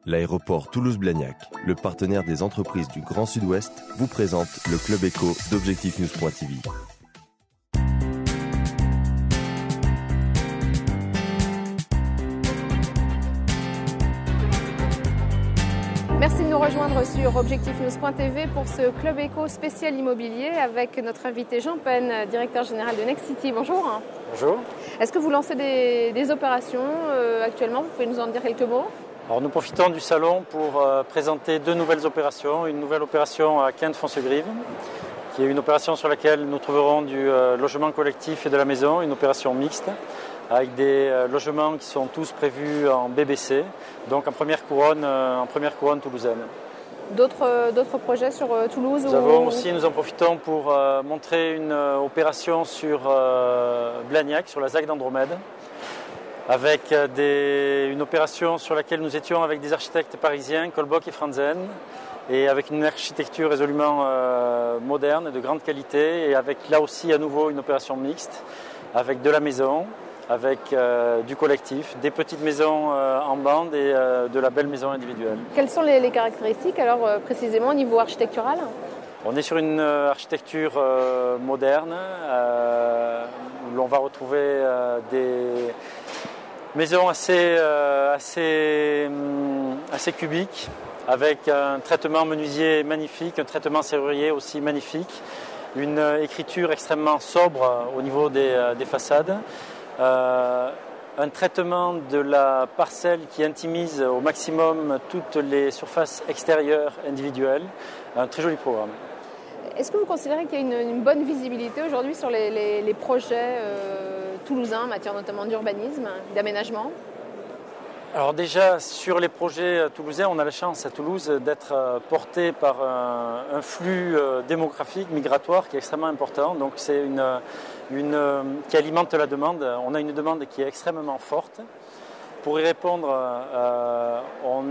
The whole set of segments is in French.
L'aéroport Toulouse-Blagnac, le partenaire des entreprises du Grand Sud-Ouest, vous présente le Club Éco d'Objectif-News.tv. Merci de nous rejoindre sur Objectif-News.tv pour ce Club Éco spécial immobilier avec notre invité Jean Pen, directeur général de Nexity. Bonjour. Bonjour. Est-ce que vous lancez des opérations actuellement? Vous pouvez nous en dire quelques mots? Alors nous profitons du salon pour présenter deux nouvelles opérations. Une nouvelle opération à Quinte-Foncegrive, qui est une opération sur laquelle nous trouverons du logement collectif et de la maison, une opération mixte, avec des logements qui sont tous prévus en BBC, donc en première couronne toulousaine. D'autres projets sur Toulouse? Nous en profitons pour montrer une opération sur Blagnac, sur la ZAC d'Andromède, avec une opération sur laquelle nous étions avec des architectes parisiens, Colbock et Franzen, et avec une architecture résolument moderne et de grande qualité, et avec là aussi à nouveau une opération mixte, avec de la maison, avec du collectif, des petites maisons en bande et de la belle maison individuelle. Quelles sont les caractéristiques alors précisément au niveau architectural? On est sur une architecture moderne où l'on va retrouver des maisons assez cubiques, avec un traitement menuisier magnifique, un traitement serrurier aussi magnifique, une écriture extrêmement sobre au niveau des façades. Un traitement de la parcelle qui intimise au maximum toutes les surfaces extérieures individuelles. Un très joli programme. Est-ce que vous considérez qu'il y a une bonne visibilité aujourd'hui sur les projets toulousains en matière notamment d'urbanisme, d'aménagement? Alors déjà, sur les projets toulousains, on a la chance à Toulouse d'être porté par un flux démographique, migratoire qui est extrêmement important. Donc c'est qui alimente la demande. On a une demande qui est extrêmement forte. Pour y répondre, on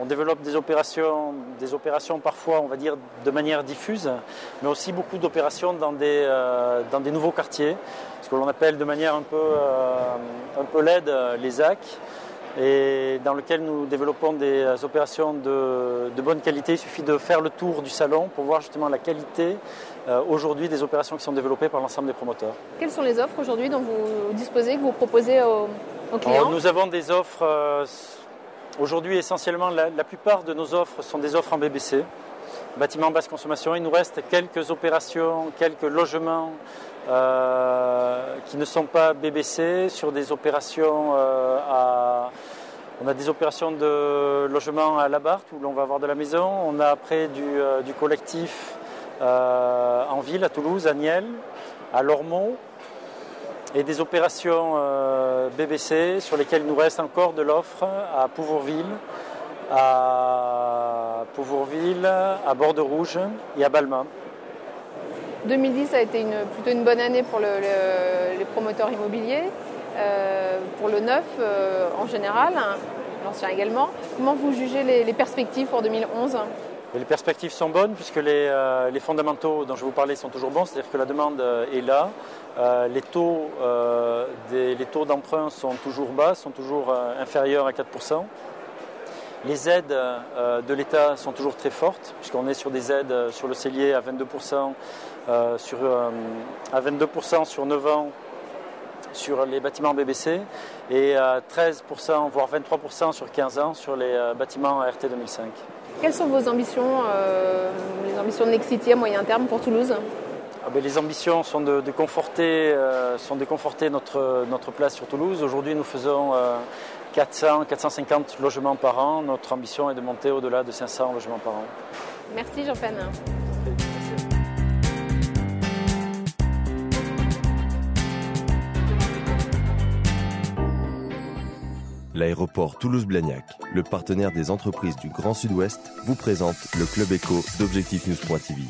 développe des opérations parfois, on va dire, de manière diffuse, mais aussi beaucoup d'opérations dans des nouveaux quartiers, ce que l'on appelle de manière un peu laide les ZAC, et dans lequel nous développons des opérations de bonne qualité. Il suffit de faire le tour du salon pour voir justement la qualité aujourd'hui des opérations qui sont développées par l'ensemble des promoteurs. Quelles sont les offres aujourd'hui dont vous disposez, que vous proposez aux clients? Alors, nous avons des offres, aujourd'hui essentiellement, la plupart de nos offres sont des offres en BBC, bâtiments basse consommation. Il nous reste quelques opérations, quelques logements qui ne sont pas BBC, sur des opérations on a des opérations de logement à Labarthe où l'on va avoir de la maison. On a après du collectif en ville, à Toulouse, à Niel, à Lormeaux, et des opérations BBC sur lesquelles il nous reste encore de l'offre à Pouvourville, à Borderouge et à Balma. 2010 a été plutôt une bonne année pour les promoteurs immobiliers, pour le neuf en général, l'ancien également. Comment vous jugez les perspectives pour 2011 ? Et les perspectives sont bonnes puisque les fondamentaux dont je vous parlais sont toujours bons, c'est-à-dire que la demande est là. Les taux d'emprunt sont toujours bas, sont toujours inférieurs à 4%. Les aides de l'État sont toujours très fortes, puisqu'on est sur des aides sur le cellier à 22%, à 22% sur 9 ans sur les bâtiments BBC et à 13%, voire 23% sur 15 ans sur les bâtiments RT 2005. Quelles sont vos ambitions, les ambitions de Nexity à moyen terme pour Toulouse ? Les ambitions sont de conforter notre place sur Toulouse. Aujourd'hui, nous faisons 450 logements par an. Notre ambition est de monter au-delà de 500 logements par an. Merci Jean Pen. L'aéroport Toulouse-Blagnac, le partenaire des entreprises du Grand Sud-Ouest, vous présente le Club Éco d'Objectif-News.tv.